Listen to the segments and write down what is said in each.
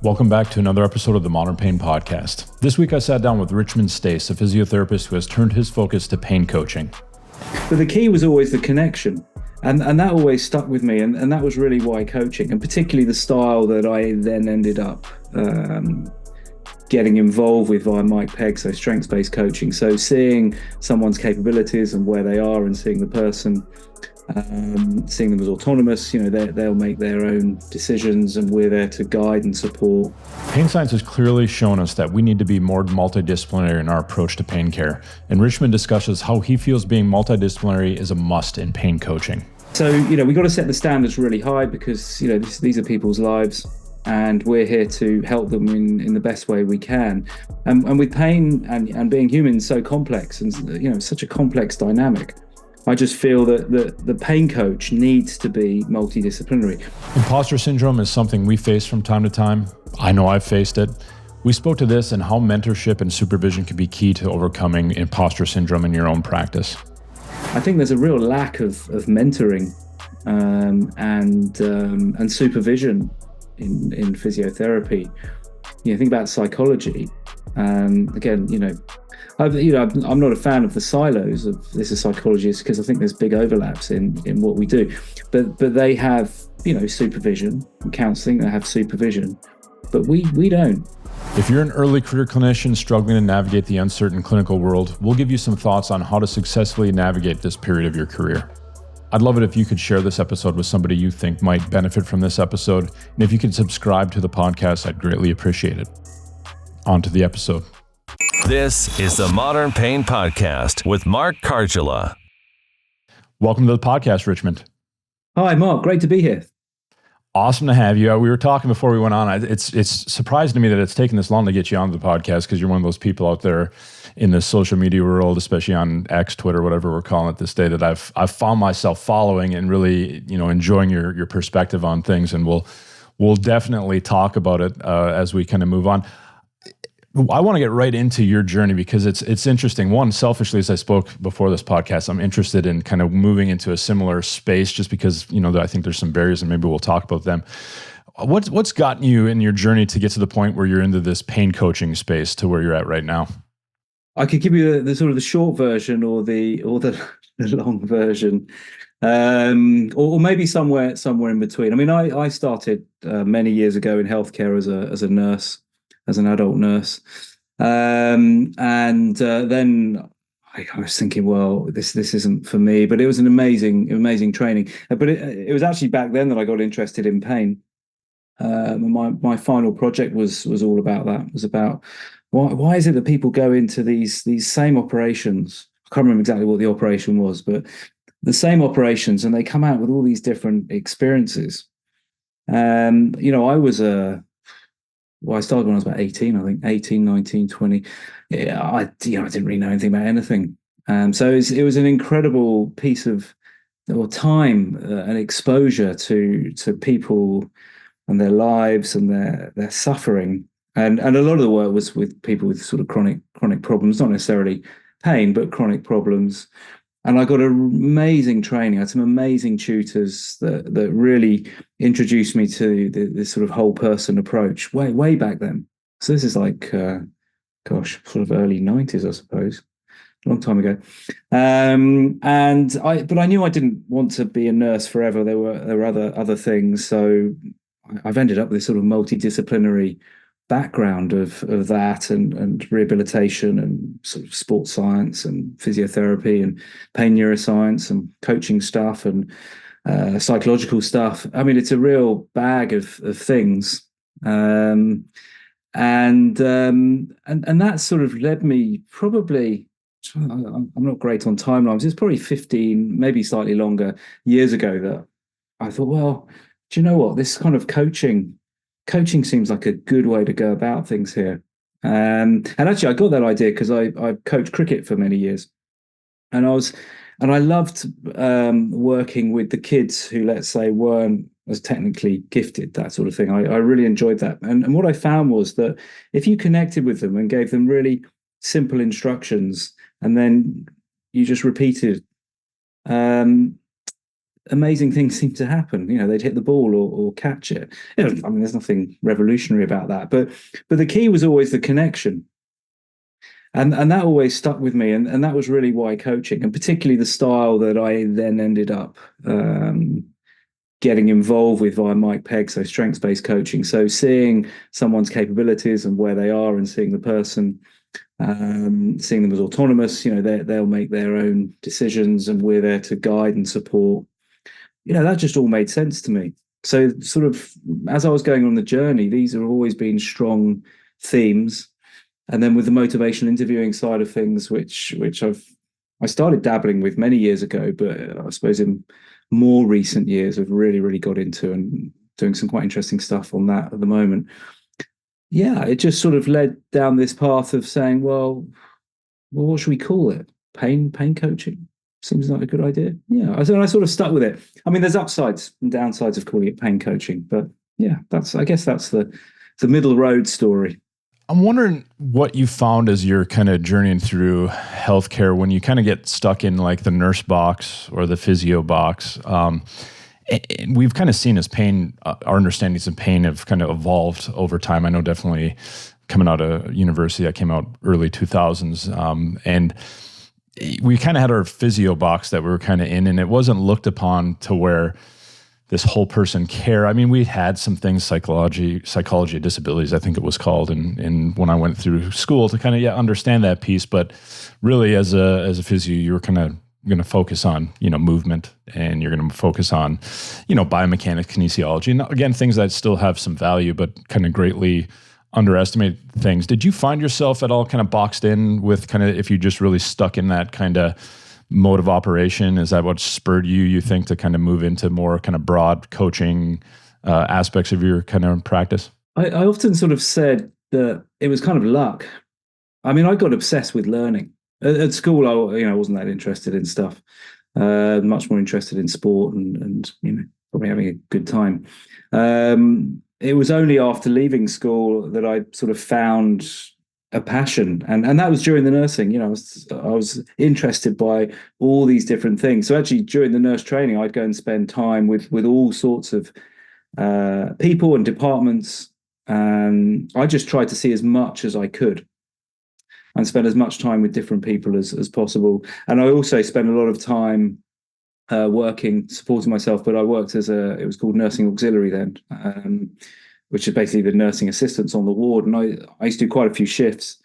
Welcome back to another episode of the Modern Pain Podcast. This week I sat down with Richmond Stace, a physiotherapist who has turned his focus to pain coaching. But the key was always the connection. And that always stuck with me. And that was really why coaching, and particularly the style that I then ended up getting involved with via Mike Pegg, so strengths-based coaching. So seeing someone's capabilities and where they are and seeing the person, seeing them as autonomous, they'll make their own decisions and we're there to guide and support. Pain science has clearly shown us that we need to be more multidisciplinary in our approach to pain care. And Richmond discusses how he feels being multidisciplinary is a must in pain coaching. So, we've got to set the standards really high because, these are people's lives and we're here to help them in the best way we can. And with pain and being human so complex and, such a complex dynamic, I just feel that the pain coach needs to be multidisciplinary. Imposter syndrome is something we face from time to time. I know I've faced it. We spoke to this and how mentorship and supervision can be key to overcoming imposter syndrome in your own practice. I think there's a real lack of mentoring and supervision in physiotherapy. Think about psychology. Again, I'm not a fan of the silos of this is psychologists because I think there's big overlaps in what we do. But they have, supervision and counselling. They have supervision, but we don't. If you're an early career clinician struggling to navigate the uncertain clinical world, we'll give you some thoughts on how to successfully navigate this period of your career. I'd love it if you could share this episode with somebody you think might benefit from this episode. And if you could subscribe to the podcast, I'd greatly appreciate it. On to the episode. This is the Modern Pain Podcast with Mark Cardula. Welcome to the podcast, Richmond. Hi, Mark. Great to be here. Awesome to have you. We were talking before we went on. It's surprising to me that it's taken this long to get you onto the podcast because you're one of those people out there in the social media world, especially on X, Twitter, whatever we're calling it this day, that I've found myself following and really, enjoying your perspective on things. And we'll definitely talk about it as we kind of move on. I want to get right into your journey because it's interesting. One, selfishly, as I spoke before this podcast, I'm interested in kind of moving into a similar space just because, I think there's some barriers and maybe we'll talk about them. What's gotten you in your journey to get to the point where you're into this pain coaching space to where you're at right now? I could give you the sort of the short version or the long version, or maybe somewhere in between. I mean, I started many years ago in healthcare as a nurse. As an adult nurse. Then I was thinking, well, this isn't for me, but it was an amazing training. But it was actually back then that I got interested in pain. My final project was all about that. It was about why is it that people go into these same operations? I can't remember exactly what the operation was, but the same operations, and they come out with all these different experiences. I started when I was about 18, I think 18, 19, 20. Yeah, I didn't really know anything about anything. So it was an incredible piece of time and exposure to people and their lives and their suffering. And a lot of the work was with people with sort of chronic problems, not necessarily pain, but chronic problems. And I got amazing training. I had some amazing tutors that really introduced me to this sort of whole person approach way back then. So this is like, sort of early 90s, I suppose, a long time ago. But I knew I didn't want to be a nurse forever. There were other things. So I've ended up with this sort of multidisciplinary background of that and rehabilitation and sort of sports science and physiotherapy and pain neuroscience and coaching stuff and psychological stuff. I mean, it's a real bag of things. And that sort of led me probably, I'm not great on timelines, it's probably 15, maybe slightly longer years ago that I thought, well, do you know what, this kind of coaching seems like a good way to go about things here. And actually I got that idea because I coached cricket for many years, and I loved working with the kids who, let's say, weren't as technically gifted, that sort of thing. I really enjoyed that. And what I found was that if you connected with them and gave them really simple instructions and then you just repeated, amazing things seem to happen. They'd hit the ball or catch it. I mean, there's nothing revolutionary about that, but the key was always the connection. And that always stuck with me, and that was really why coaching, and particularly the style that I then ended up getting involved with via Mike Pegg, so strengths-based coaching. So seeing someone's capabilities and where they are, and seeing the person, seeing them as autonomous. They'll make their own decisions, and we're there to guide and support. That just all made sense to me. So sort of as I was going on the journey, these have always been strong themes. And then with the motivational interviewing side of things, which I started dabbling with many years ago, but I suppose in more recent years I've really got into, and doing some quite interesting stuff on that at the moment. Yeah, it just sort of led down this path of saying, well, what should we call it? Pain coaching seems like a good idea. Yeah, I sort of stuck with it. I mean, there's upsides and downsides of calling it pain coaching, but yeah, I guess that's the middle road story. I'm wondering what you found as you're kind of journeying through healthcare when you kind of get stuck in like the nurse box or the physio box. We've kind of seen as pain, our understandings of pain have kind of evolved over time. I know definitely coming out of university, I came out early 2000s, and we kind of had our physio box that we were kind of in, and it wasn't looked upon to where this whole person care. I mean, we had some things, psychology of disabilities, I think it was called, and when I went through school to kind of understand that piece. But really, as a physio, you were kind of going to focus on movement, and you're going to focus on biomechanics, kinesiology, and again, things that still have some value, but kind of greatly underestimate things. Did you find yourself at all kind of boxed in with kind of, if you just really stuck in that kind of mode of operation? Is that what spurred you think, to kind of move into more kind of broad coaching aspects of your kind of practice? I often sort of said that it was kind of luck. I mean, I got obsessed with learning. At school, I wasn't that interested in stuff. Much more interested in sport and probably having a good time. It was only after leaving school that I sort of found a passion, and that was during the nursing. I was interested by all these different things. So actually, during the nurse training, I'd go and spend time with all sorts of people and departments. I just tried to see as much as I could and spend as much time with different people as possible. And I also spent a lot of time working, supporting myself. But I worked it was called nursing auxiliary then. Which is basically the nursing assistants on the ward. And I used to do quite a few shifts.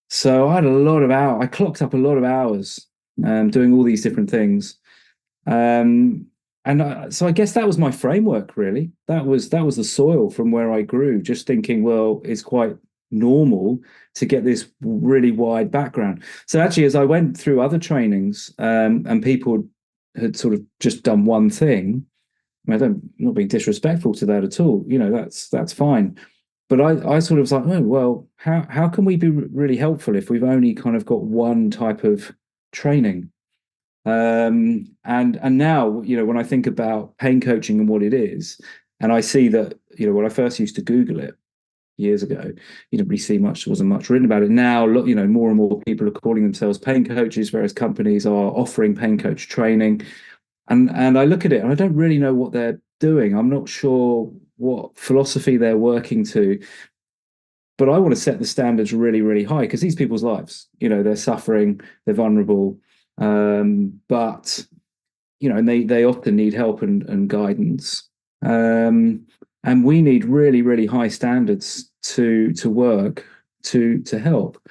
So I had a lot of hours. I clocked up a lot of hours doing all these different things. So I guess that was my framework, really. That was the soil from where I grew, just thinking, well, it's quite normal to get this really wide background. So actually, as I went through other trainings and people had sort of just done one thing, I'm not being disrespectful to that at all. That's fine. But I sort of was like, oh, well, how can we be really helpful if we've only kind of got one type of training? And now, when I think about pain coaching and what it is, and I see that, when I first used to Google it years ago, you didn't really see much, there wasn't much written about it. Now, look, more and more people are calling themselves pain coaches. Various companies are offering pain coach training. And I look at it and I don't really know what they're doing. I'm not sure what philosophy they're working to, but I want to set the standards really, really high, because these people's lives, they're suffering, they're vulnerable, but and they often need help and guidance, and we need really, really high standards to work to help.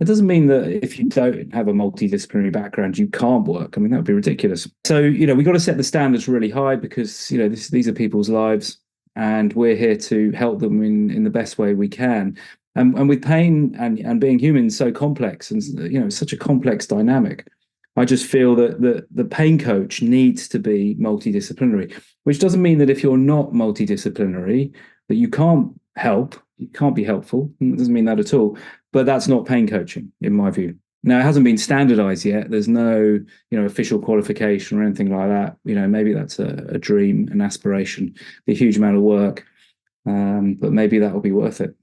It doesn't mean that if you don't have a multidisciplinary background, you can't work. I mean, that would be ridiculous. So, we got to set the standards really high, because, these are people's lives, and we're here to help them in the best way we can. And with pain and being human so complex, and, it's such a complex dynamic, I just feel that the pain coach needs to be multidisciplinary, which doesn't mean that if you're not multidisciplinary, that you can't help, you can't be helpful. It doesn't mean that at all. But that's not pain coaching, in my view. Now, it hasn't been standardized yet. There's no, official qualification or anything like that. Maybe that's a dream, an aspiration, a huge amount of work, but maybe that will be worth it.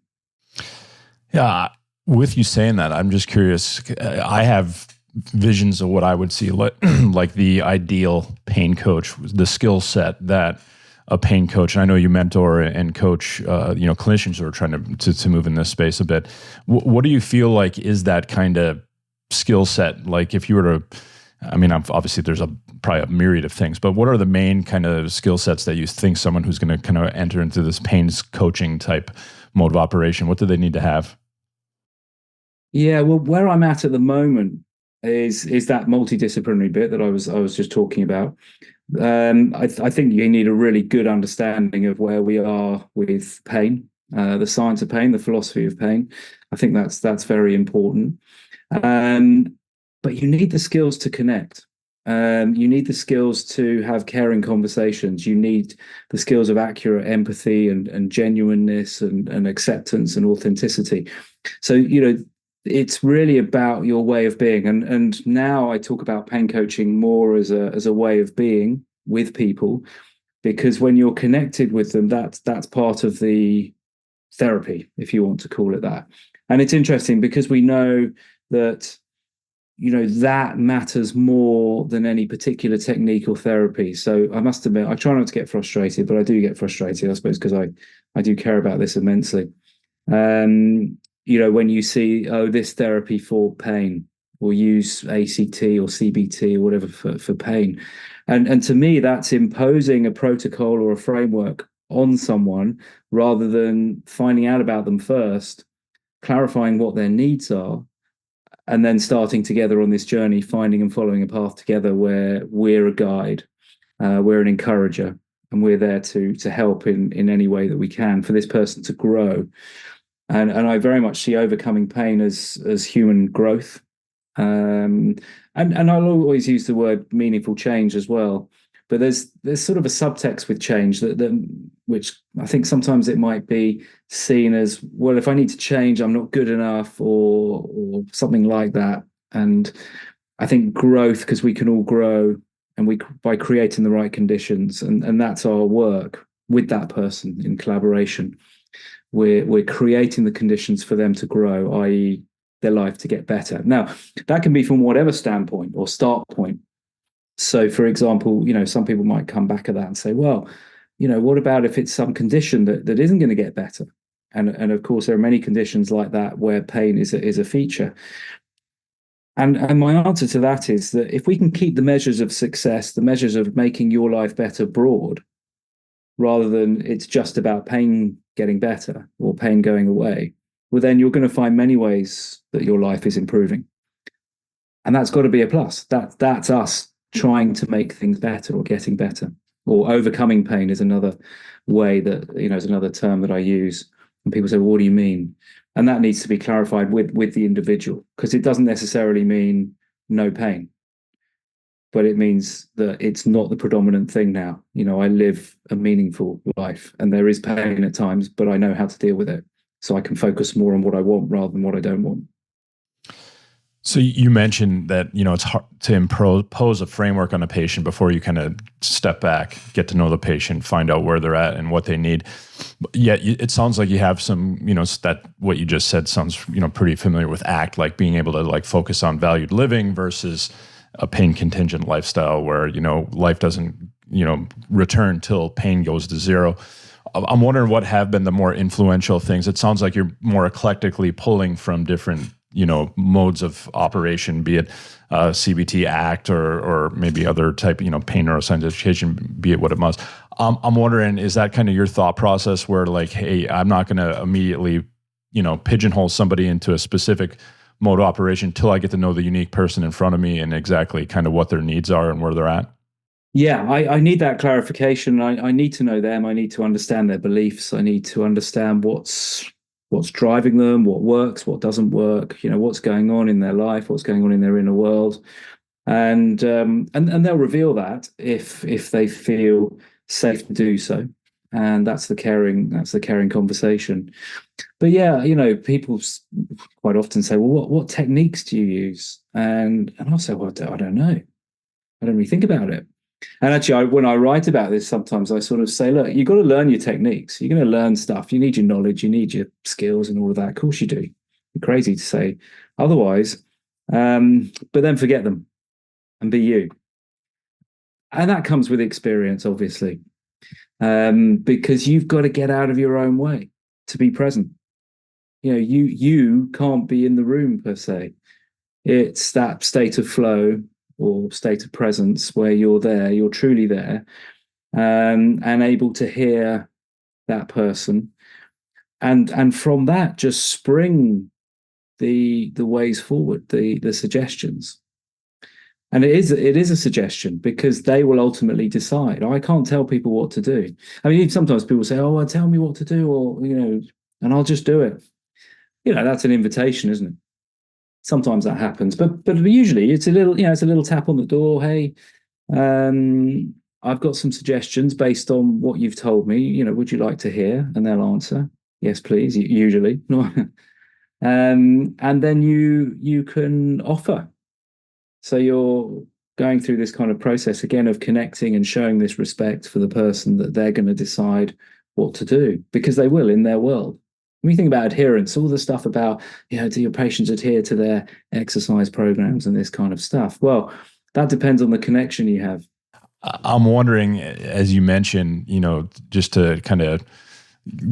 Yeah. With you saying that, I'm just curious. I have visions of what I would see like the ideal pain coach, the skill set that a pain coach, and I know you mentor and coach, clinicians who are trying to move in this space a bit. What do you feel like is that kind of skill set? Like if you were to, I mean, obviously there's probably a myriad of things, but what are the main kind of skill sets that you think someone who's going to kind of enter into this pains coaching type mode of operation, what do they need to have? Yeah, well, where I'm at the moment is that multidisciplinary bit that I was just talking about. I think you need a really good understanding of where we are with pain, the science of pain, the philosophy of pain. I think that's very important. But you need the skills to connect. You need the skills to have caring conversations. You need the skills of accurate empathy and genuineness and acceptance and authenticity. So, it's really about your way of being. And now I talk about pain coaching more as a way of being with people, because when you're connected with them, that's part of the therapy, if you want to call it that. And it's interesting because we know that, that matters more than any particular technique or therapy. So I must admit, I try not to get frustrated, but I do get frustrated, I suppose, because I do care about this immensely. When you see, this therapy for pain, or use ACT or CBT or whatever for pain. And to me, that's imposing a protocol or a framework on someone rather than finding out about them first, clarifying what their needs are, and then starting together on this journey, finding and following a path together where we're a guide, we're an encourager, and we're there to help in any way that we can for this person to grow. And I very much see overcoming pain as human growth. And I'll always use the word meaningful change as well. But there's sort of a subtext with change that which I think sometimes it might be seen as, well, if I need to change, I'm not good enough, or something like that. And I think growth, because we can all grow, and by creating the right conditions, and that's our work with that person in collaboration. We're creating the conditions for them to grow, i.e., their life to get better. Now, that can be from whatever standpoint or start point. So, for example, some people might come back at that and say, well, what about if it's some condition that isn't going to get better? And of course, there are many conditions like that where pain is a feature. And my answer to that is that if we can keep the measures of success, the measures of making your life better broad, rather than it's just about pain getting better or pain going away, well, then you're going to find many ways that your life is improving. And that's got to be a plus. That's us trying to make things better or getting better. Or overcoming pain is another way that, is another term that I use. And people say, well, what do you mean? And that needs to be clarified with the individual, because it doesn't necessarily mean no pain. But it means that it's not the predominant thing now. I live a meaningful life, and there is pain at times, but I know how to deal with it. So I can focus more on what I want rather than what I don't want. So you mentioned that, it's hard to impose a framework on a patient before you kind of step back, get to know the patient, find out where they're at and what they need. Yet it sounds like you have some, that what you just said sounds, pretty familiar with ACT, like being able to like focus on valued living versus a pain contingent lifestyle where, life doesn't, return till pain goes to zero. I'm wondering what have been the more influential things. It sounds like you're more eclectically pulling from different, modes of operation, be it CBT, ACT, or maybe other type, pain neuroscience education, be it what it must. I'm wondering, is that kind of your thought process where like, hey, I'm not going to immediately, pigeonhole somebody into a specific mode of operation until I get to know the unique person in front of me and exactly kind of what their needs are and where they're at? Yeah, I need that clarification. I need to know them. I need to understand their beliefs. I need to understand what's driving them, what works, what doesn't work, what's going on in their life, what's going on in their inner world. And they'll reveal that if they feel safe to do so. And that's the caring conversation. But yeah, people quite often say, well, what techniques do you use? And I'll say, well, I don't know. I don't really think about it. And actually, when I write about this, sometimes I sort of say, look, you've got to learn your techniques. You're going to learn stuff. You need your knowledge. You need your skills and all of that. Of course you do. You're crazy to say otherwise. but then forget them and be you. And that comes with experience, obviously, because you've got to get out of your own way to be present. You can't be in the room per se. It's that state of flow or state of presence where you're there, you're truly there, and able to hear that person, and from that just spring the ways forward, the suggestions. And it is a suggestion because they will ultimately decide. I can't tell people what to do. I mean, sometimes people say, "Oh, well, tell me what to do," or and I'll just do it. That's an invitation, isn't it? Sometimes that happens, but usually it's a little tap on the door. Hey, I've got some suggestions based on what you've told me. Would you like to hear? And they'll answer, yes, please. Usually, and then you can offer. So you're going through this kind of process again of connecting and showing this respect for the person that they're going to decide what to do, because they will in their world. When you think about adherence, all the stuff about, do your patients adhere to their exercise programs and this kind of stuff? Well, that depends on the connection you have. I'm wondering, as you mentioned, just to kind of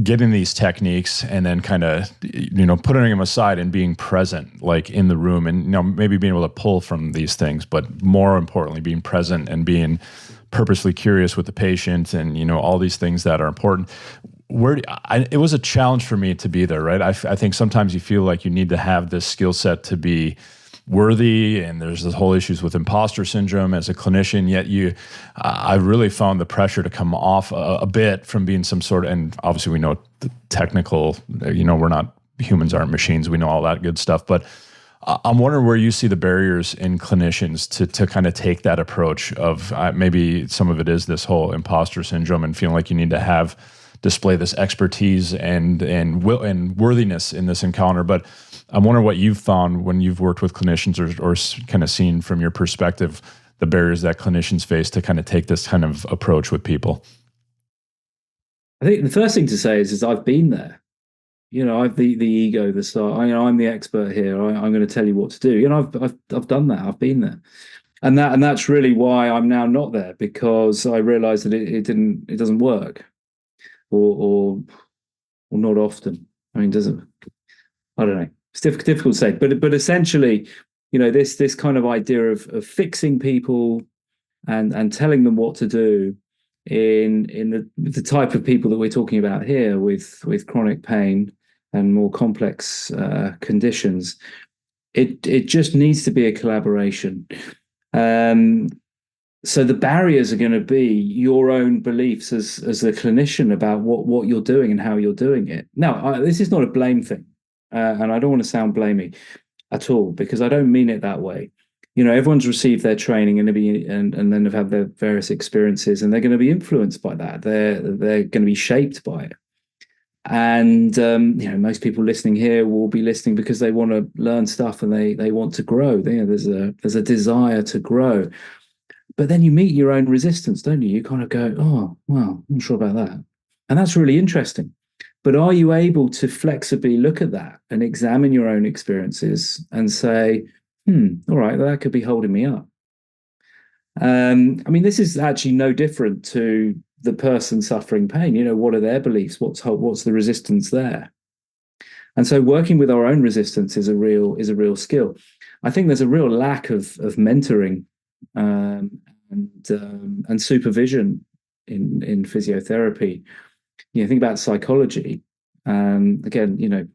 getting these techniques and then kind of, putting them aside and being present, like in the room, and, maybe being able to pull from these things, but more importantly, being present and being purposely curious with the patient and, all these things that are important. It was a challenge for me to be there, right? I think sometimes you feel like you need to have this skill set to be worthy, and there's this whole issues with imposter syndrome as a clinician, yet I really found the pressure to come off a bit from being some sort of, and obviously we know the technical, humans aren't machines, we know all that good stuff, but I'm wondering where you see the barriers in clinicians to kind of take that approach of maybe some of it is this whole imposter syndrome and feeling like you need to display this expertise and worthiness in this encounter. But I'm wondering what you've found when you've worked with clinicians or kind of seen from your perspective the barriers that clinicians face to kind of take this kind of approach with people. I think the first thing to say is I've been there. I've the ego, the star. I'm the expert here. I'm going to tell you what to do. I've done that. I've been there, and that's really why I'm now not there, because I realised that it doesn't work, or not often. I mean, doesn't. I don't know. It's difficult to say, but essentially, this kind of idea of fixing people and telling them what to do in the type of people that we're talking about here with chronic pain and more complex conditions, it just needs to be a collaboration. So the barriers are going to be your own beliefs as a clinician about what you're doing and how you're doing it. Now, this is not a blame thing, and I don't want to sound blamey at all, because I don't mean it that way. Everyone's received their training and then have had their various experiences, and they're going to be influenced by that. They're going to be shaped by it. And most people listening here will be listening because they want to learn stuff and they want to grow. There's a desire to grow. But then you meet your own resistance, don't you? You kind of go, oh, well, I'm not sure about that. And that's really interesting. But are you able to flexibly look at that and examine your own experiences and say, all right, that could be holding me up? I mean, this is actually no different to the person suffering pain. What are their beliefs? What's the resistance there? And so working with our own resistance is a real skill. I think there's a real lack of mentoring and supervision in physiotherapy. Think about psychology. Again,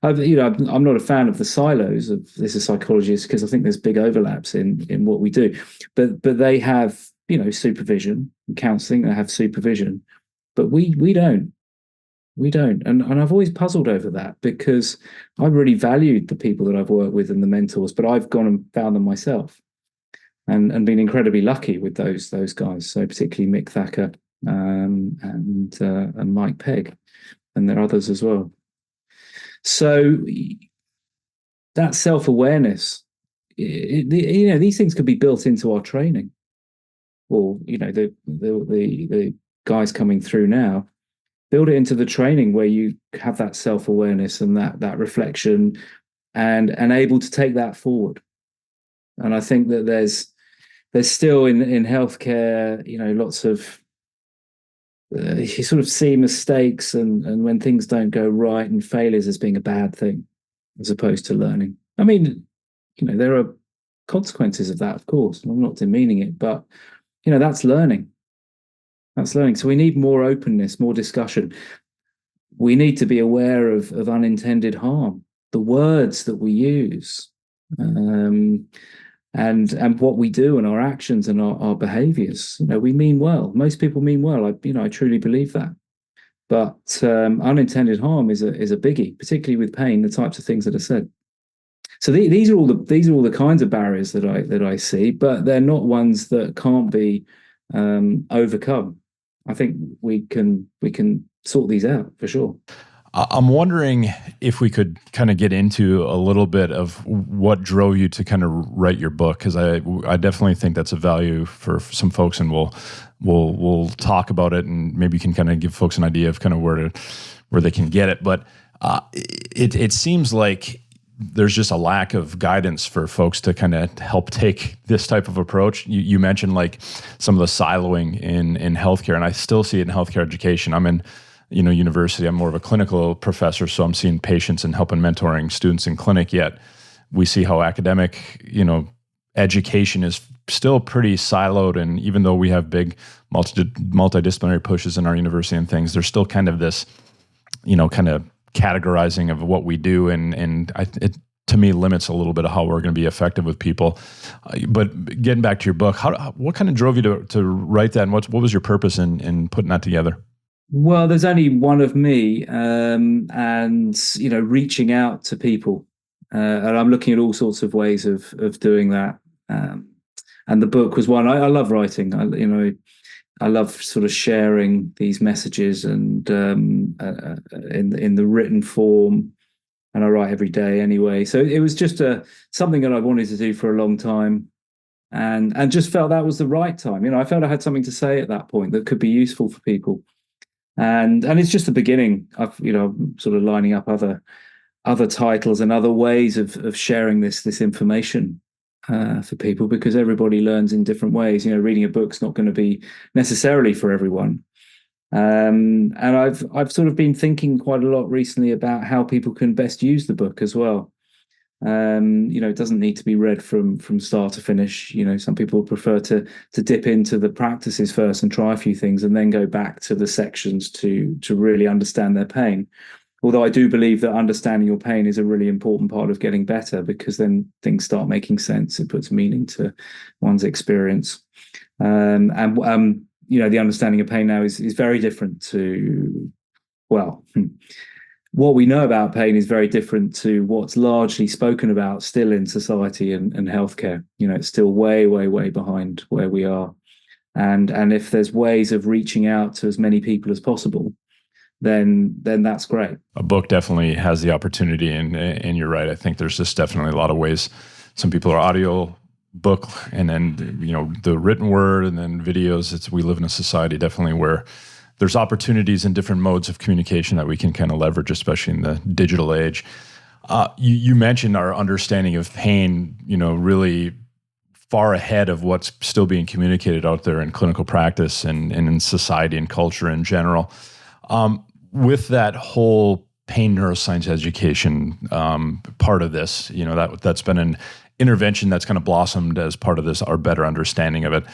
I'm not a fan of the silos of this is psychologists, because I think there's big overlaps in what we do. But they have supervision and counselling. They have supervision, but we don't. We don't. And I've always puzzled over that, because I really valued the people that I've worked with and the mentors, but I've gone and found them myself, and been incredibly lucky with those guys. So particularly Mick Thacker and Mike Pegg, and there are others as well. So that self-awareness, these things could be built into our training, or the guys coming through now, build it into the training where you have that self-awareness and that reflection, and able to take that forward. And I think that there's still in healthcare, lots of you sort of see mistakes and when things don't go right and failures as being a bad thing, as opposed to learning. I mean, there are consequences of that, of course. I'm not demeaning it, but that's learning. That's learning. So we need more openness, more discussion. We need to be aware of unintended harm, the words that we use, and what we do and our actions and our behaviors. We mean well. Most people mean well. I truly believe that. But unintended harm is a biggie, particularly with pain. The types of things that are said. So these are all the kinds of barriers that I see, but they're not ones that can't be overcome. I think we can sort these out for sure. I'm wondering if we could kind of get into a little bit of what drove you to kind of write your book, because I definitely think that's a value for some folks, and we'll talk about it, and maybe you can kind of give folks an idea of kind of where they can get it. But it seems like there's just a lack of guidance for folks to kind of help take this type of approach. You mentioned like some of the siloing in healthcare, and I still see it in healthcare education. I'm in university. I'm more of a clinical professor, so I'm seeing patients and helping mentoring students in clinic. Yet we see how academic, education is still pretty siloed. And even though we have big multidisciplinary pushes in our university and things, there's still kind of this, kind of categorizing of what we do, and it to me limits a little bit of how we're going to be effective with people. But getting back to your book, what kind of drove you to write that, and what was your purpose in putting that together? Well, there's only one of me, and reaching out to people, and I'm looking at all sorts of ways of doing that. And the book was one. I love writing. I love sort of sharing these messages and in the written form, and I write every day anyway. So it was just something that I wanted to do for a long time, and just felt that was the right time. I felt I had something to say at that point that could be useful for people. And it's just the beginning. I'm sort of lining up other titles and other ways of sharing this information for people, because everybody learns in different ways. Reading a book's not going to be necessarily for everyone. And I've sort of been thinking quite a lot recently about how people can best use the book as well. It doesn't need to be read from start to finish. Some people prefer to dip into the practices first and try a few things and then go back to the sections to really understand their pain. Although I do believe that understanding your pain is a really important part of getting better, because then things start making sense. It puts meaning to one's experience. The understanding of pain now is very different to, what we know about pain is very different to what's largely spoken about still in society and healthcare. It's still way, way, way behind where we are. And if there's ways of reaching out to as many people as possible, then that's great. A book definitely has the opportunity, and you're right. I think there's just definitely a lot of ways. Some people are audio book, and then the written word, and then videos. We live in a society definitely where there's opportunities in different modes of communication that we can kind of leverage, especially in the digital age. You mentioned our understanding of pain, really far ahead of what's still being communicated out there in clinical practice and in society and culture in general. With that whole pain neuroscience education part of this, that's been an intervention that's kind of blossomed as part of this, our better understanding of it.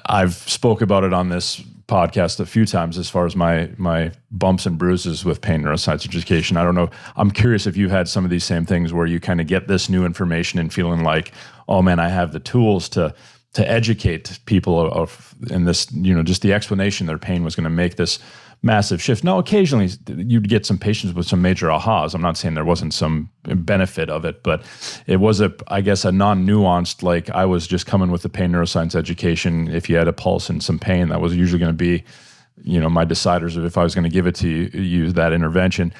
I've spoke about it on this podcast a few times as far as my bumps and bruises with pain neuroscience education. I don't know. I'm curious if you've had some of these same things where you kind of get this new information and feeling like, oh man, I have the tools to educate people in this, just the explanation their pain was going to make this massive shift. Now, occasionally you'd get some patients with some major ahas. I'm not saying there wasn't some benefit of it, but it was a non-nuanced, like I was just coming with the pain neuroscience education. If you had a pulse and some pain, that was usually going to be, my deciders of if I was going to give it to you that intervention.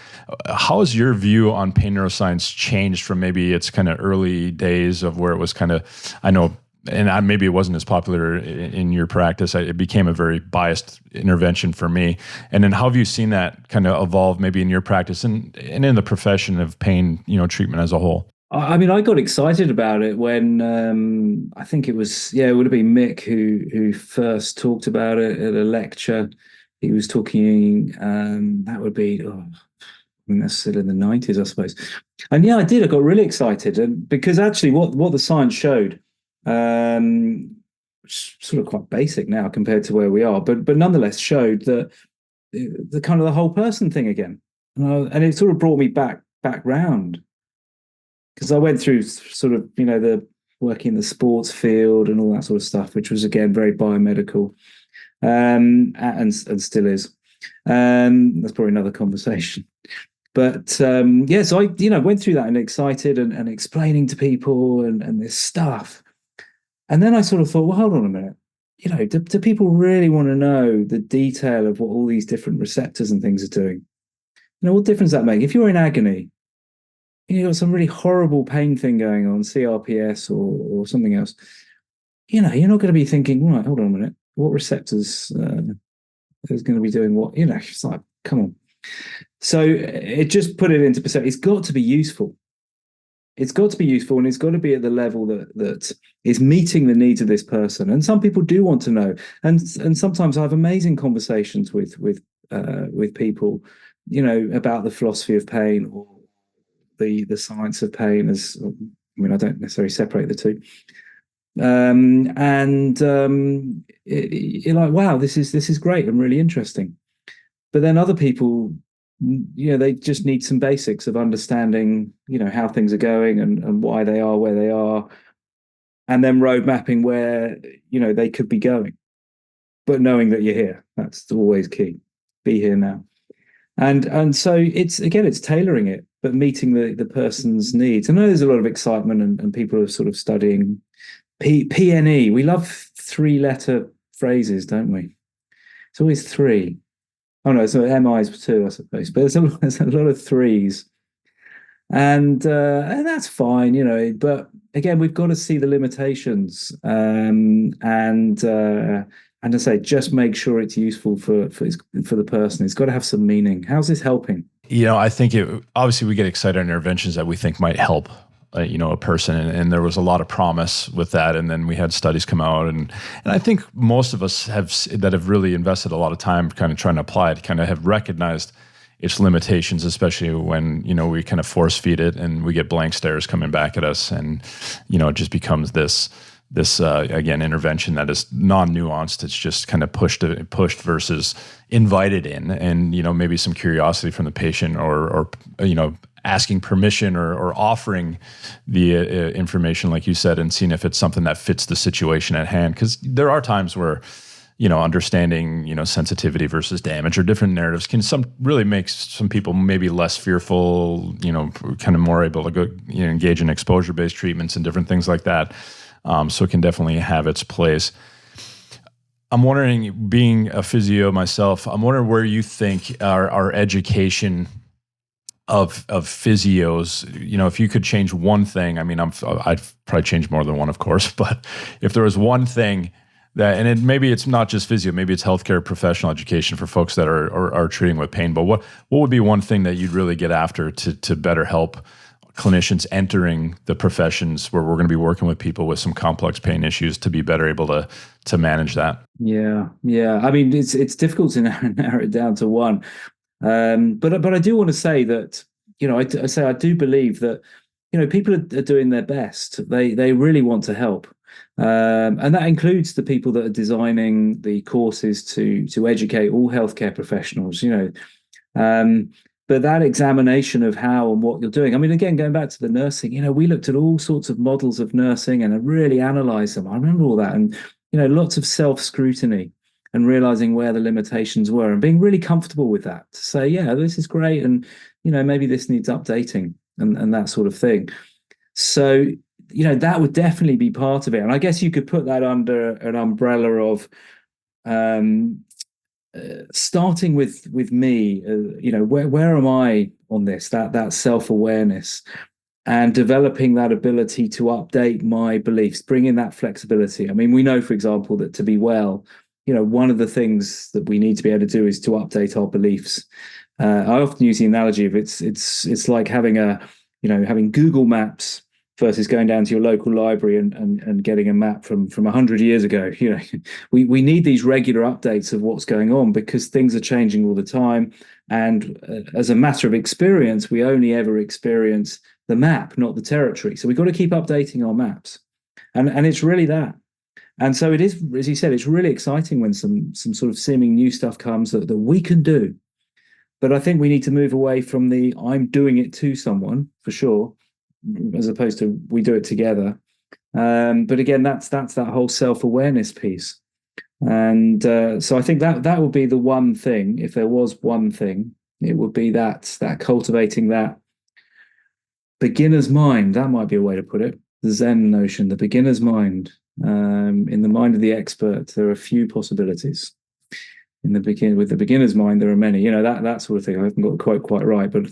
How has your view on pain neuroscience changed from maybe its kind of early days of where it was kind of, I know, and maybe it wasn't as popular in your practice. It became a very biased intervention for me. And then how have you seen that kind of evolve maybe in your practice and in the profession of pain, treatment as a whole? I mean, I got excited about it when I think it was, it would have been Mick who first talked about it at a lecture. He was talking, that would be, I mean, that's still in the 90s, I suppose. And yeah, I did. I got really excited, and because actually, what the science showed, sort of quite basic now compared to where we are, but nonetheless showed that the kind of the whole person thing again, and it sort of brought me back round, because I went through sort of the working in the sports field and all that sort of stuff, which was again very biomedical, and still is. That's probably another conversation. But so I went through that and excited and explaining to people and this stuff. And then I sort of thought, well, hold on a minute. Do people really want to know the detail of what all these different receptors and things are doing? What difference does that make? If you're in agony, you've got some really horrible pain thing going on, CRPS or something else, you're not going to be thinking, right, hold on a minute, what receptors is going to be doing what? It's like, come on. So it just put it into perspective. It's got to be useful. It's got to be useful, and it's got to be at the level that is meeting the needs of this person. And some people do want to know, and sometimes I have amazing conversations with people, about the philosophy of pain or the science of pain. I don't necessarily separate the two. You're like, wow, this is great and really interesting. But then other people, they just need some basics of understanding, how things are going and why they are where they are, and then road mapping where, they could be going. But knowing that you're here, that's always key. Be here now. And so it's tailoring it, but meeting the person's needs. I know there's a lot of excitement and people are sort of studying PNE. We love 3-letter phrases, don't we? It's always 3. Oh no, so MI is 2, I suppose. But there's a lot of 3s, and that's fine, But again, we've got to see the limitations, and I say, just make sure it's useful for the person. It's got to have some meaning. How's this helping? I think obviously we get excited on interventions that we think might help, a person, and there was a lot of promise with that. And then we had studies come out, and I think most of us that have really invested a lot of time kind of trying to apply it, kind of have recognized its limitations, especially when, we kind of force feed it and we get blank stares coming back at us. And, it just becomes this again, intervention that is non-nuanced. It's just kind of pushed versus invited in, and, maybe some curiosity from the patient or asking permission or offering the information, like you said, and seeing if it's something that fits the situation at hand. Because there are times where, understanding, sensitivity versus damage or different narratives can really make some people maybe less fearful, kind of more able to go, engage in exposure-based treatments and different things like that. So it can definitely have its place. I'm wondering, being a physio myself, I'm wondering where you think our education of physios, if you could change one thing. I mean, I'd probably change more than one, of course, but if there was one thing and maybe it's not just physio, maybe it's healthcare professional education for folks that are treating with pain, but what would be one thing that you'd really get after to better help clinicians entering the professions where we're going to be working with people with some complex pain issues to be better able to manage that? Yeah. I mean, it's difficult to narrow it down to one. But I do want to say that, I do believe that, people are doing their best. They really want to help. And that includes the people that are designing the courses to educate all healthcare professionals, but that examination of how and what you're doing. I mean, again, going back to the nursing, we looked at all sorts of models of nursing and really analysed them. I remember all that, and lots of self-scrutiny and realizing where the limitations were and being really comfortable with that, to say, yeah, this is great, and maybe this needs updating and that sort of thing. So that would definitely be part of it. And I guess you could put that under an umbrella of starting with me, where am I on this, that self-awareness, and developing that ability to update my beliefs, bring in that flexibility. I mean, we know, for example, that to be well, one of the things that we need to be able to do is to update our beliefs. I often use the analogy of it's like having a having Google Maps versus going down to your local library and getting a map from 100 years ago. We need these regular updates of what's going on because things are changing all the time. And as a matter of experience, we only ever experience the map, not the territory. So we've got to keep updating our maps. And it's really that. And so it is, as you said, it's really exciting when some sort of seeming new stuff comes that we can do. But I think we need to move away from the I'm doing it to someone, for sure, as opposed to we do it together. But again, that's that whole self-awareness piece. And so I think that would be the one thing. If there was one thing, it would be that cultivating that beginner's mind. That might be a way to put it. The Zen notion, the beginner's mind. In the mind of the expert, there are a few possibilities. With the beginner's mind, there are many. That sort of thing. I haven't got the quote quite right, but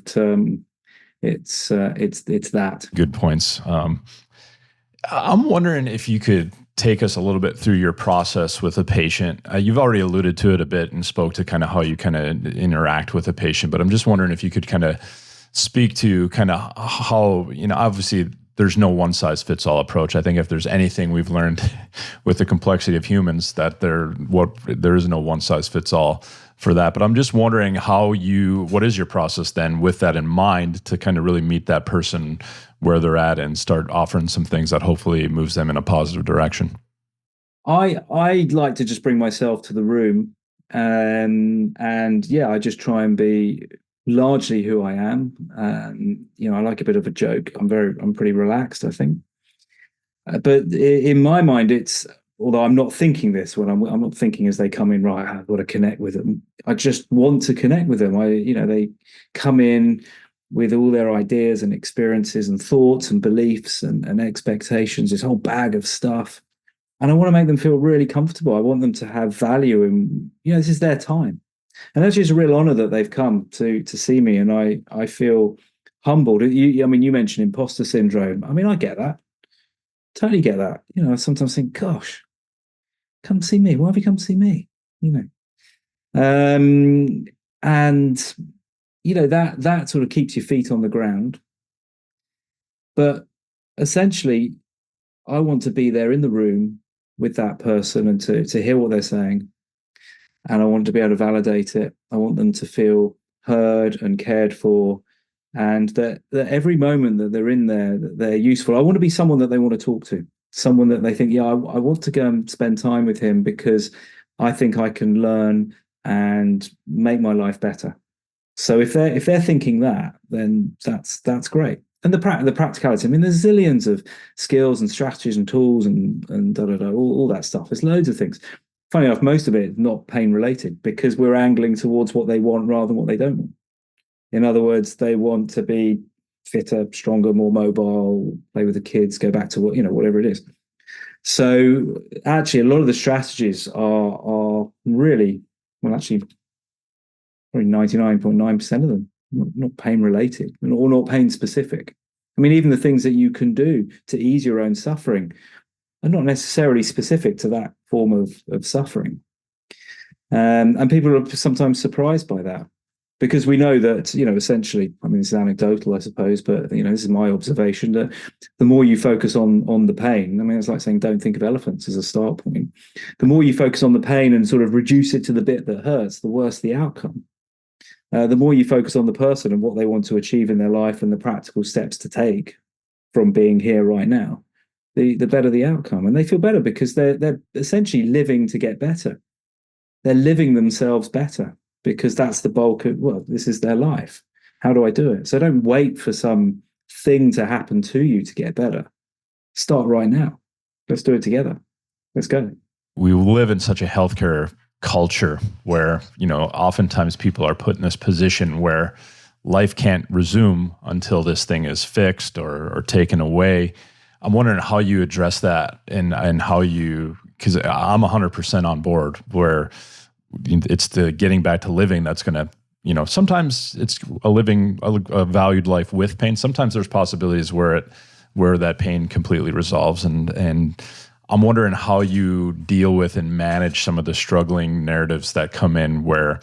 it's that. Good points. I'm wondering if you could take us a little bit through your process with a patient. You've already alluded to it a bit and spoke to kind of how you kind of interact with a patient, but I'm just wondering if you could kind of speak to kind of how, obviously there's no one size fits all approach. I think if there's anything we've learned with the complexity of humans, that there is no one size fits all for that. But I'm just wondering what is your process then with that in mind to kind of really meet that person where they're at and start offering some things that hopefully moves them in a positive direction? I like to just bring myself to the room, and I just try and be largely who I am. I like a bit of a joke. I'm pretty relaxed, I think. But in my mind, although I'm not thinking this when I'm not thinking as they come in, right, I've got to connect with them. I just want to connect with them. They come in with all their ideas and experiences and thoughts and beliefs and expectations, this whole bag of stuff. And I want to make them feel really comfortable. I want them to have value, and this is their time. And that's just a real honor that they've come to see me, and I feel humbled. You mentioned imposter syndrome. I get that. Totally get that. I sometimes think, gosh, come see me. Why have you come to see me? That sort of keeps your feet on the ground. But essentially, I want to be there in the room with that person and to hear what they're saying. And I want to be able to validate it. I want them to feel heard and cared for, and that every moment that they're in there, that they're useful. I want to be someone that they want to talk to, someone that they think, I want to go and spend time with him because I think I can learn and make my life better. So if they're thinking that, then that's great. And the practicality. There's zillions of skills and strategies and tools and all that stuff. There's loads of things. Funny enough, most of it is not pain related because we're angling towards what they want rather than what they don't want. In other words, they want to be fitter, stronger, more mobile, play with the kids, go back to whatever it is. So actually, a lot of the strategies are really, probably 99.9% of them not pain related or not pain specific. Even the things that you can do to ease your own suffering are not necessarily specific to that form of suffering. And people are sometimes surprised by that because we know that, essentially, this is anecdotal, I suppose, but, this is my observation, that the more you focus on the pain, it's like saying don't think of elephants as a start point. The more you focus on the pain and sort of reduce it to the bit that hurts, the worse the outcome. The more you focus on the person and what they want to achieve in their life and the practical steps to take from being here right now, the better the outcome. And they feel better because they're essentially living to get better. They're living themselves better because that's the bulk of, this is their life. How do I do it? So don't wait for some thing to happen to you to get better. Start right now. Let's do it together. Let's go. We live in such a healthcare culture where, oftentimes people are put in this position where life can't resume until this thing is fixed or taken away. I'm wondering how you address that and how because I'm 100% on board where it's the getting back to living that's going to, sometimes it's a valued life with pain. Sometimes there's possibilities where that pain completely resolves. And I'm wondering how you deal with and manage some of the struggling narratives that come in where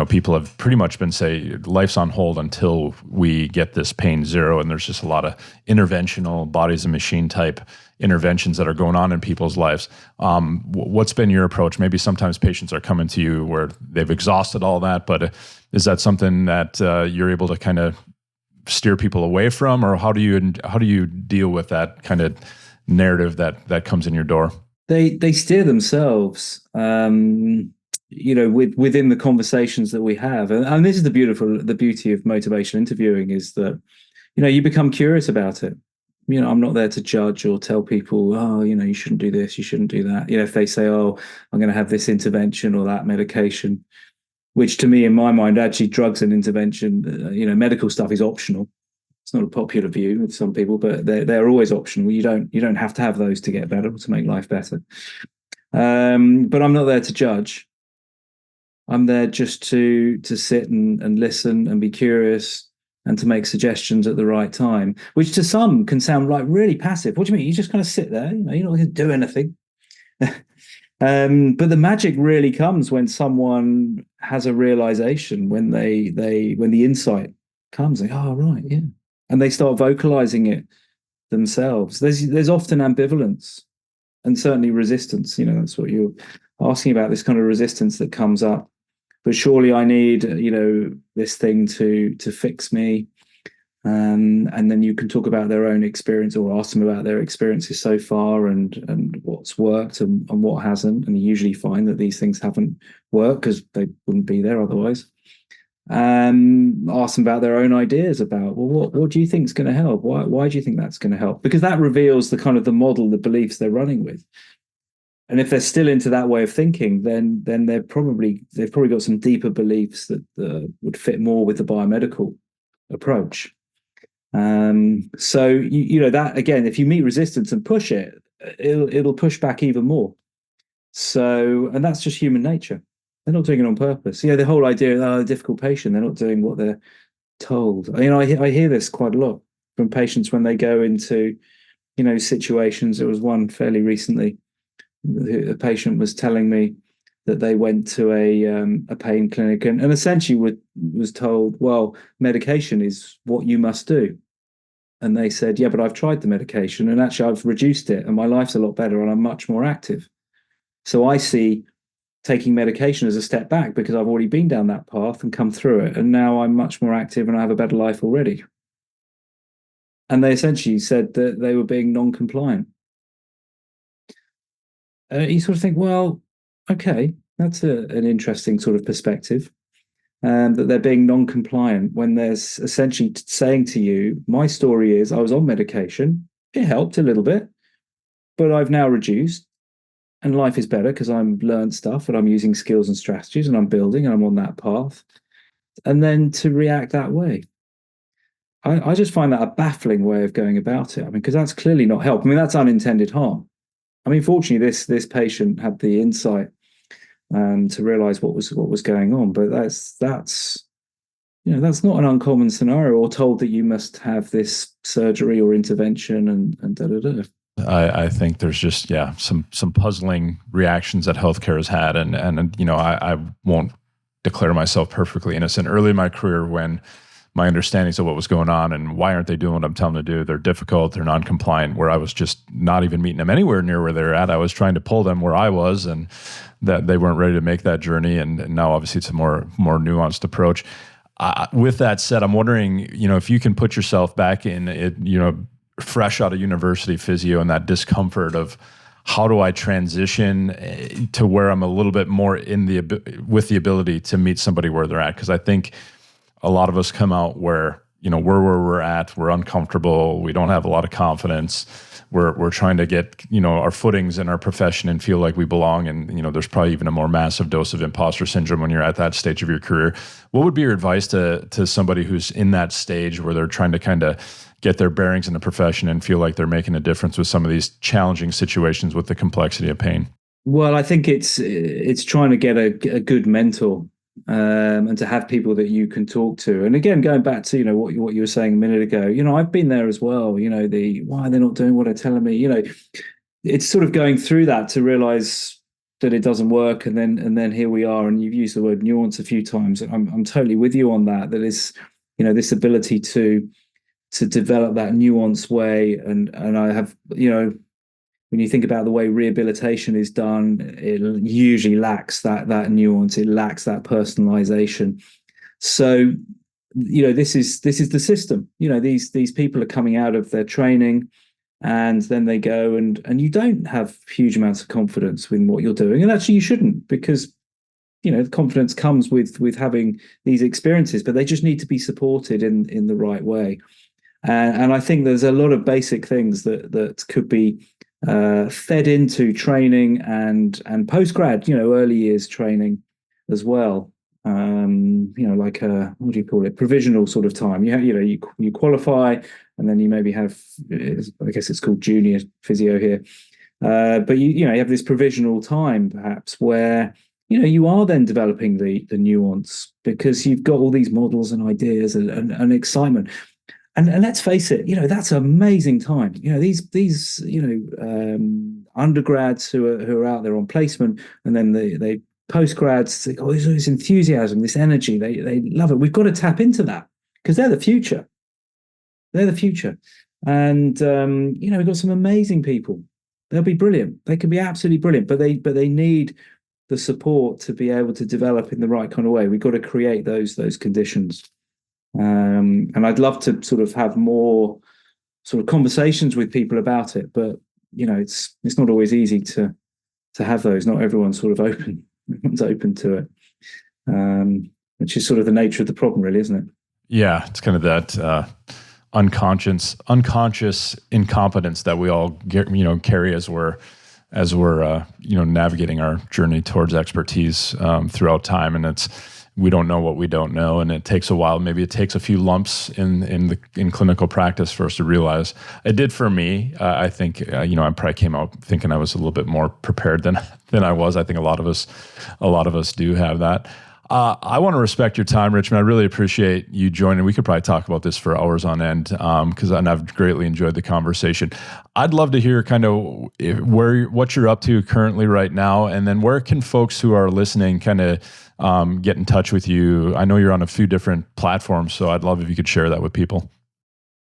people have pretty much been say life's on hold until we get this pain zero. And there's just a lot of interventional bodies and machine type interventions that are going on in people's lives. What's been your approach? Maybe sometimes patients are coming to you where they've exhausted all that, but is that something that you're able to kind of steer people away from, or how do you deal with that kind of narrative that comes in your door? They steer themselves, within the conversations that we have, and this is the beauty of motivational interviewing is that, you become curious about it. I'm not there to judge or tell people, oh, you shouldn't do this, you shouldn't do that. If they say, oh, I'm going to have this intervention or that medication, which to me, in my mind, actually drugs and intervention, medical stuff is optional. It's not a popular view with some people, but they're always optional. You don't have to have those to get better or to make life better. But I'm not there to judge. I'm there just to sit and listen and be curious and to make suggestions at the right time, which to some can sound like really passive. What do you mean? You just kind of sit there, you're not going to do anything. But the magic really comes when someone has a realization, when the insight comes, like, oh, right, yeah. And they start vocalizing it themselves. There's often ambivalence and certainly resistance. That's what you're asking about, this kind of resistance that comes up. But surely I need, this thing to fix me. And then you can talk about their own experience or ask them about their experiences so far and what's worked and what hasn't. And you usually find that these things haven't worked because they wouldn't be there otherwise. Ask them about their own ideas about, well, what do you think is going to help? Why do you think that's going to help? Because that reveals the kind of the model, the beliefs they're running with. And if they're still into that way of thinking, then they've probably got some deeper beliefs that would fit more with the biomedical approach. So that again, if you meet resistance and push it, it'll push back even more. So, and that's just human nature. They're not doing it on purpose. The whole idea of a difficult patient, they're not doing what they're told. I hear this quite a lot from patients when they go into, situations. There was one fairly recently. A patient was telling me that they went to a pain clinic and essentially was told, well, medication is what you must do. And they said, yeah, but I've tried the medication and actually I've reduced it and my life's a lot better and I'm much more active. So I see taking medication as a step back because I've already been down that path and come through it. And now I'm much more active and I have a better life already. And they essentially said that they were being non-compliant. You sort of think, well, okay, that's an interesting sort of perspective. That they're being non-compliant when there's essentially saying to you, my story is I was on medication, it helped a little bit, but I've now reduced and life is better because I've learned stuff and I'm using skills and strategies and I'm building and I'm on that path. And then to react that way. I just find that a baffling way of going about it. Because that's clearly not help. That's unintended harm. Fortunately, this patient had the insight to realize what was going on, but that's not an uncommon scenario, or told that you must have this surgery or intervention and da da da. I think there's just some puzzling reactions that healthcare has had, and I won't declare myself perfectly innocent. Early in my career, when my understandings of what was going on and why aren't they doing what I'm telling them to do, they're difficult, they're non-compliant, where I was just not even meeting them anywhere near where they're at. I was trying to pull them where I was, and that they weren't ready to make that journey. And now obviously it's a more nuanced approach. With that said, I'm wondering, if you can put yourself back in it, fresh out of university physio and that discomfort of how do I transition to where I'm a little bit more with the ability to meet somebody where they're at. Because I think a lot of us come out where, where we're at, we're uncomfortable, we don't have a lot of confidence. We're trying to get, our footings in our profession and feel like we belong. And, there's probably even a more massive dose of imposter syndrome when you're at that stage of your career. What would be your advice to somebody who's in that stage where they're trying to kind of get their bearings in the profession and feel like they're making a difference with some of these challenging situations with the complexity of pain? Well, I think it's trying to get a good mentor. And to have people that you can talk to. And again, going back to, what you were saying a minute ago, I've been there as well, why they're not doing what they're telling me, it's sort of going through that to realize that it doesn't work, and then here we are. And you've used the word nuance a few times. I'm totally with you on that. That is, this ability to develop that nuanced way. And I have, when you think about the way rehabilitation is done, it usually lacks that nuance. It lacks that personalization. So, this is the system. These people are coming out of their training, and then they go and you don't have huge amounts of confidence in what you're doing. And actually you shouldn't, because the confidence comes with having these experiences, but they just need to be supported in the right way. And I think there's a lot of basic things that could be fed into training and post-grad, early years training as well. Like what do you call it? Provisional sort of time. You qualify, and then you maybe have, I guess it's called junior physio here. But you have this provisional time perhaps where, you are then developing the nuance, because you've got all these models and ideas and excitement. And let's face it, that's an amazing time. These undergrads who are out there on placement, and then they post-grads think, oh, there's this enthusiasm, this energy, they love it. We've got to tap into that, because they're the future. They're the future. And we've got some amazing people. They'll be brilliant. They can be absolutely brilliant, but they need the support to be able to develop in the right kind of way. We've got to create those conditions. And I'd love to sort of have more sort of conversations with people about it, but it's not always easy to have those. Not everyone's sort of open. Everyone's open to it, which is sort of the nature of the problem, really, isn't it? Yeah, it's kind of that unconscious incompetence that we all get, carry as we're navigating our journey towards expertise throughout time, and we don't know what we don't know, and it takes a while. Maybe it takes a few lumps in clinical practice for us to realize. It did for me. I think I probably came out thinking I was a little bit more prepared than I was. I think a lot of us do have that. I want to respect your time, Richmond. I really appreciate you joining. We could probably talk about this for hours on end, and I've greatly enjoyed the conversation. I'd love to hear kind of what you're up to currently right now, and then where can folks who are listening kind of get in touch with you? I know you're on a few different platforms, so I'd love if you could share that with people.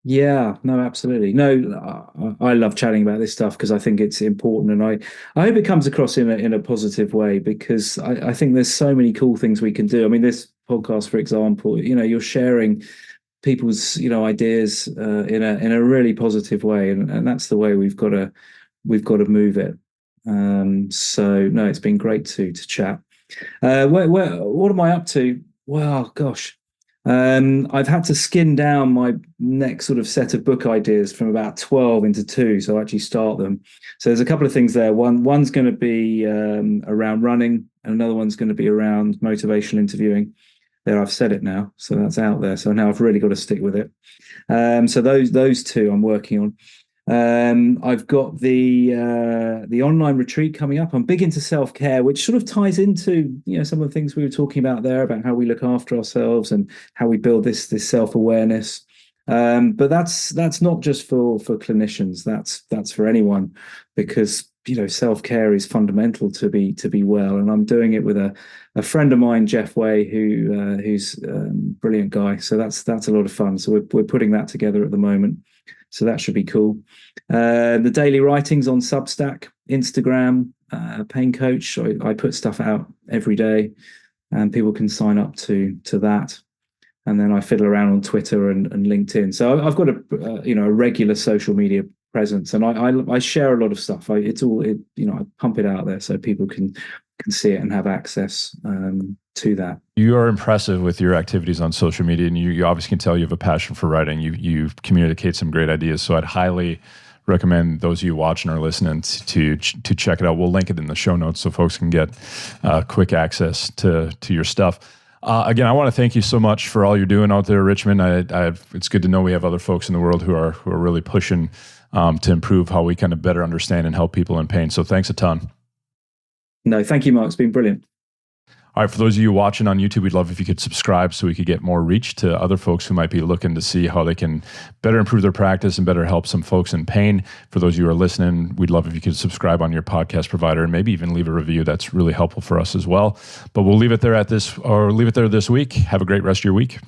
Yeah, no, absolutely. No, I love chatting about this stuff because I think it's important, and I hope it comes across in a positive way, because I think there's so many cool things we can do. I mean, this podcast, for example, you're sharing people's ideas in a really positive way, and that's the way we've got to move it. So no, it's been great to chat. What am I up to? Well, gosh. I've had to skin down my next sort of set of book ideas from about 12 into 2, so I actually start them. So there's a couple of things there. One's going to be around running, and another one's going to be around motivational interviewing. There, I've said it now, so that's out there. So now I've really got to stick with it. So those two I'm working on. I've got the online retreat coming up. I'm big into self-care, which sort of ties into some of the things we were talking about there, about how we look after ourselves and how we build this self-awareness. But that's not just for clinicians. That's for anyone, because self-care is fundamental to be well. And I'm doing it with a friend of mine, Jeff Way, who's a brilliant guy. So that's a lot of fun. So we're putting that together at the moment. So that should be cool. The daily writings on Substack, Instagram, Pain Coach. I put stuff out every day, and people can sign up to that. And then I fiddle around on Twitter and LinkedIn. So I've got a regular social media presence, and I share a lot of stuff. I pump it out there so people can see it and have access to that. You are impressive with your activities on social media, and you obviously can tell you have a passion for writing. You communicate some great ideas, so I'd highly recommend those of you watching or listening to check it out. We'll link it in the show notes so folks can get quick access to your stuff. Again, I want to thank you so much for all you're doing out there, Richmond. It's good to know we have other folks in the world who are really pushing to improve how we kind of better understand and help people in pain. So thanks a ton. No, thank you, Mark. It's been brilliant. All right, for those of you watching on YouTube, we'd love if you could subscribe so we could get more reach to other folks who might be looking to see how they can better improve their practice and better help some folks in pain. For those of you who are listening, we'd love if you could subscribe on your podcast provider and maybe even leave a review. That's really helpful for us as well. But we'll leave it there this week. Have a great rest of your week.